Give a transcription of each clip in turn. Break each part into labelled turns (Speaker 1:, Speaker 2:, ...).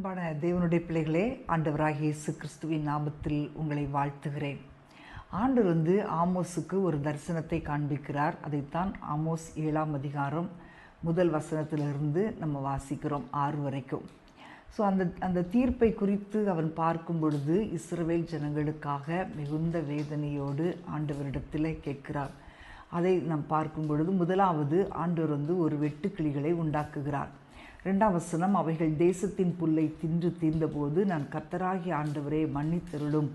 Speaker 1: அன்பான தேவனுடைய பிள்ளைகளே, ஆண்டவராகிய இயேசு கிறிஸ்துவின் நாமத்தில் உங்களை வாழ்த்துகிறேன். ஆண்டவர் ஆமோஸுக்கு ஒரு தரிசனத்தை காண்பிக்கிறார். அதைத்தான் ஆமோஸ் 7ஆம் அதிகாரம் முதல் வசனத்திலிருந்து நம்ம வாசிக்கிறோம் 6 வரைக்கும். ஸோ அந்த தீர்ப்பை குறித்து அவன் பார்க்கும் பொழுது இஸ்ரவேல் ஜனங்களுக்காக மிகுந்த வேதனையோடு ஆண்டவரிடத்தில் கேட்கிறார். அதை நாம் பார்க்கும் பொழுது முதலாவது ஆண்டவர் ஒரு வெட்டுக்கிளிகளை உண்டாக்குகிறார். 2ஆம் வசனம், அவைகள் தேசத்தின் புல்லை தின்று தீர்ந்தபோது நான் கர்த்தராகிய ஆண்டவரே மன்னித்தருளும்,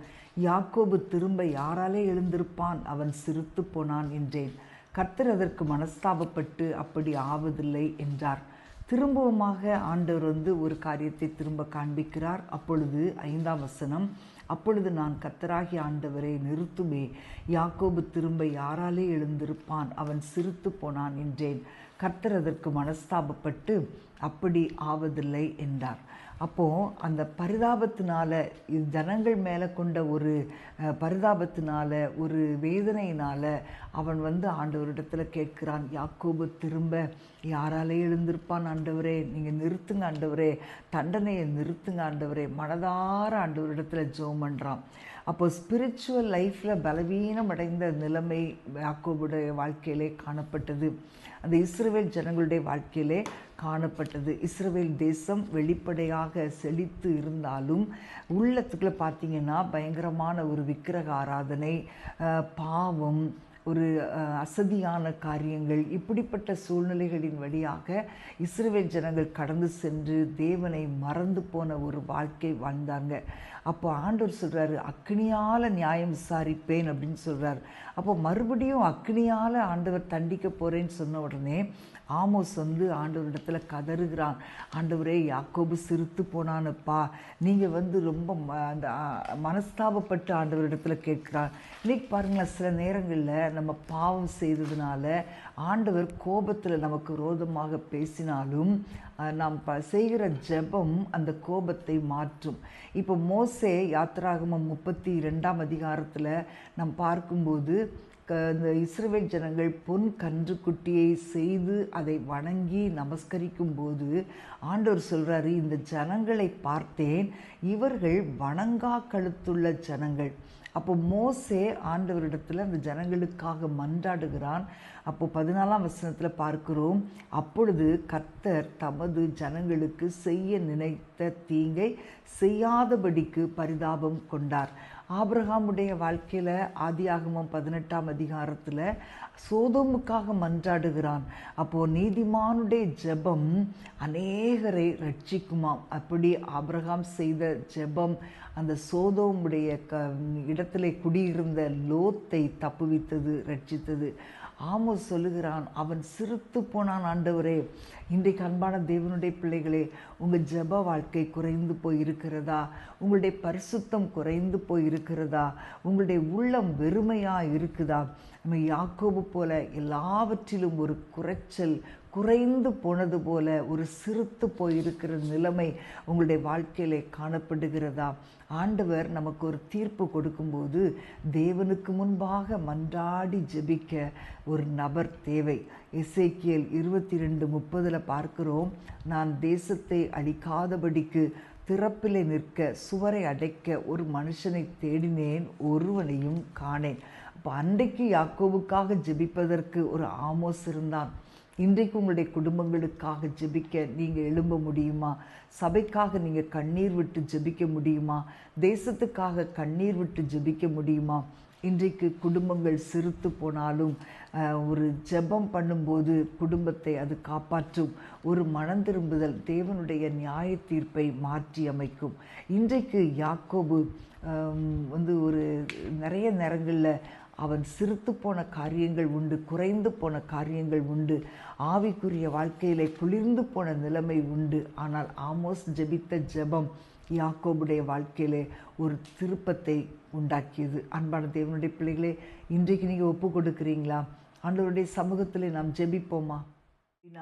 Speaker 1: யாக்கோபு திரும்ப யாராலே எழுந்திருப்பான், அவன் சிறுத்து போனான் என்றேன். கர்த்தர் அதற்கு மனஸ்தாபப்பட்டு அப்படி ஆவதில்லை என்றார். திரும்பவுமாக ஆண்டவர் ஒரு காரியத்தை திரும்ப காண்பிக்கிறார். அப்பொழுது 5ஆம் வசனம், அப்பொழுது நான் கர்த்தராகிய ஆண்டவரை நிறுத்துமே, யாக்கோபு திரும்ப யாராலே எழுந்திருப்பான், அவன் சிறுத்து போனான் என்றேன். கர்த்தர் அதற்கு மனஸ்தாபப்பட்டு அப்படி ஆவதில்லை என்றார். அப்போது அந்த பரிதாபத்தினால, ஜனங்கள் மேலே கொண்ட ஒரு பரிதாபத்தினால, ஒரு வேதனையினால் அவன் ஆண்டவரிடத்தில் கேட்கிறான், யாக்கோபு திரும்ப யாராலே எழுந்திருப்பான் ஆண்டவரே, நீங்கள் நிறுத்துங்க ஆண்டவரே, தண்டனையை நிறுத்துங்க ஆண்டவரே, மனதார ஆண்டவரிடத்தில் ஜெபம் பண்ணுறான். அப்போது ஸ்பிரிச்சுவல் லைஃப்பில் பலவீனம் அடைந்த நிலைமை யாக்கோபுடைய வாழ்க்கையிலே காணப்பட்டது. அந்த இஸ்ரவேல் ஜனங்களுடைய வாழ்க்கையிலே காணப்பட்டது. இஸ்ரவேல் தேசம் வெளிப்படையாக செழித்து இருந்தாலும் உள்ளத்துக்குள்ளே பார்த்திங்கன்னா பயங்கரமான ஒரு விக்கிரக ஆராதனை, பாவம், ஒரு அசதியான காரியங்கள், இப்படிப்பட்ட சூழ்நிலைகளின் வழியாக இஸ்ரவேல் ஜனங்கள் கடந்து சென்று தேவனை மறந்து போன ஒரு வாழ்க்கை வாழ்ந்தாங்க. அப்போ ஆண்டவர் சொல்கிறாரு, அக்னியால் நியாயம் விசாரிப்பேன் அப்படின்னு சொல்கிறார். அப்போ மறுபடியும் அக்னியால் ஆண்டவர் தண்டிக்க போகிறேன்னு சொன்ன உடனே ஆமோஸ் ஆண்டவரிடத்தில் கதறுகிறான், ஆண்டவரே யாக்கோபு சிறுத்து போனானப்பா, நீங்கள் ரொம்ப அந்த மனஸ்தாபப்பட்டு ஆண்டவரிடத்தில் கேட்குறான். இன்றைக்கி பாருங்களேன், சில நேரங்களில் நம்ம பாவம் செய்ததுனால ஆண்டவர் கோபத்தில் நமக்கு விரோதமாக பேசினாலும் நாம் செய்கிற ஜெபம் அந்த கோபத்தை மாற்றும். இப்போ மோசே யாத்திராகமம் 32ஆம் அதிகாரத்தில் நாம் பார்க்கும்போது இந்த இஸ்ரவேல் ஜனங்கள் பொன் கன்றுக்குட்டியை செய்து அதை வணங்கி நமஸ்கரிக்கும் போது ஆண்டவர் சொல்கிறாரு, இந்த ஜனங்களை பார்த்தேன், இவர்கள் வணங்கா கழுத்துள்ள ஜனங்கள். அப்போ மோசே ஆண்டவரிடத்தில் அந்த ஜனங்களுக்காக மன்றாடுகிறான். அப்போ 14ஆம் வசனத்தில் பார்க்கிறோம், அப்பொழுது கர்த்தர் தமது ஜனங்களுக்கு செய்ய நினைத்த தீங்கை செய்யாதபடிக்கு பரிதாபம் கொண்டார். ஆபிரகாமுடைய வாழ்க்கையில் ஆதியாகமம் 18ஆம் அதிகாரத்தில் சோதோமுக்காக மன்றாடுகிறான். அப்போது நீதிமானுடைய ஜெபம் அநேகரை ரட்சிக்குமாம். அப்படி ஆபிரகாம் செய்த ஜெபம் அந்த சோதோமுடைய இடத்துல குடியிருந்த லோத்தை தப்புவித்தது, ரட்சித்தது. ஆமோஸ் சொல்லுகிறான், அவன் சிறுத்து போனான் ஆண்டவரே. இன்றைக்கு அன்பான தேவனுடைய பிள்ளைகளே, உங்கள் ஜெப வாழ்க்கை குறைந்து போய் இருக்கிறதா? உங்களுடைய பரிசுத்தம் குறைந்து போய் இருக்கிறதா? உங்களுடைய உள்ளம் வெறுமையாக இருக்குதா? நம்ம யாக்கோபு போல எல்லாவற்றிலும் ஒரு குறைச்சல், குறைந்து போனது போல ஒரு சிறுத்து போயிருக்கிற நிலைமை உங்களுடைய வாழ்க்கையிலே காணப்படுகிறதா? ஆண்டவர் நமக்கு ஒரு தீர்ப்பு கொடுக்கும்போது தேவனுக்கு முன்பாக மன்றாடி ஜெபிக்க ஒரு நபர் தேவை. எசேக்கியேல் 22:30 பார்க்கிறோம், நான் தேசத்தை அழிக்காதபடிக்கு திறப்பிலே நிற்க சுவரை அடைக்க ஒரு மனுஷனை தேடினேன், ஒருவனையும் காணேன். அப்போ அன்றைக்கு யாக்கோபுக்காக ஜெபிப்பதற்கு ஒரு ஆமோஸ் இருந்தான். இன்றைக்கு உங்களுடைய குடும்பங்களுக்காக ஜெபிக்க நீங்கள் எழும்ப முடியுமா? சபைக்காக நீங்கள் கண்ணீர் விட்டு ஜெபிக்க முடியுமா? தேசத்துக்காக கண்ணீர் விட்டு ஜெபிக்க முடியுமா? இன்றைக்கு குடும்பங்கள் சிறுத்து போனாலும் ஒரு ஜெபம் பண்ணும்போது குடும்பத்தை அது காப்பாற்றும். ஒரு மனம் திரும்புதல் தேவனுடைய நியாய தீர்ப்பை மாற்றி அமைக்கும். இன்றைக்கு யாக்கோபு ஒரு நிறைய நேரங்களில் அவன் சிறுத்து போன காரியங்கள் உண்டு, குறைந்து போன காரியங்கள் உண்டு, ஆவிக்குரிய வாழ்க்கையிலே குளிர்ந்து போன நிலைமை உண்டு. ஆனால் ஆமோஸ் ஜெபித்த ஜெபம் யாக்கோபுடைய வாழ்க்கையிலே ஒரு திருப்பத்தை உண்டாக்கியது. அன்பான தேவனுடைய பிள்ளைகளே, இன்றைக்கு நீங்கள் ஒப்பு கொடுக்குறீங்களா? ஆண்டவருடைய சமூகத்தில் நாம் ஜெபிப்போமா?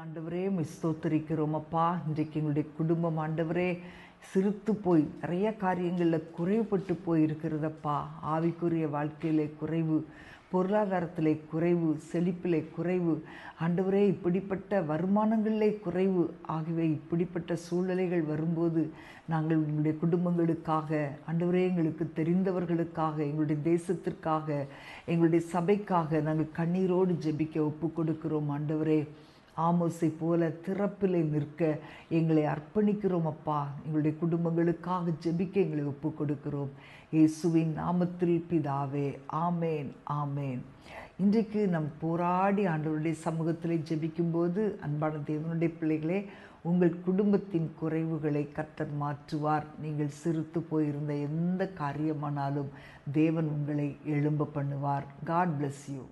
Speaker 1: ஆண்டவரே ஸ்தோத்திரிக்கிறோம் அப்பா. இன்றைக்கு எங்களுடைய குடும்பம் ஆண்டவரே சிறுத்து போய் நிறைய காரியங்களில் குறைவுபட்டு போய் இருக்கிறதப்பா. ஆவிக்குரிய வாழ்க்கையில் குறைவு, பொருளாதாரத்திலே குறைவு, செழிப்பிலே குறைவு, ஆண்டவரே இப்படிப்பட்ட வருமானங்களிலே குறைவு ஆகியவை இப்படிப்பட்ட சூழ்நிலைகள் வரும்போது நாங்கள் எங்களுடைய குடும்பங்களுக்காக, ஆண்டவரே எங்களுக்கு தெரிந்தவர்களுக்காக, எங்களுடைய தேசத்திற்காக, எங்களுடைய சபைக்காக நாங்கள் கண்ணீரோடு ஜெபிக்க ஒப்பு கொடுக்கிறோம். ஆண்டவரே, ஆமோஸை போல திறப்பிலே நிற்க எங்களை அர்ப்பணிக்கிறோம் அப்பா. எங்களுடைய குடும்பங்களுக்காக ஜெபிக்க எங்களை ஒப்பு கொடுக்கிறோம். இயேசுவின் நாமத்தில் பிதாவே, ஆமேன், ஆமேன். இன்றைக்கு நம் போராடி ஆண்டவருடைய சமூகத்திலே ஜெபிக்கும்போது, அன்பான தேவனுடைய பிள்ளைகளே, உங்கள் குடும்பத்தின் குறைவுகளை கர்த்தர் மாற்றுவார். நீங்கள் சிறுத்து போயிருந்த எந்த காரியமானாலும் தேவன் உங்களை எழும்ப பண்ணுவார். God bless you.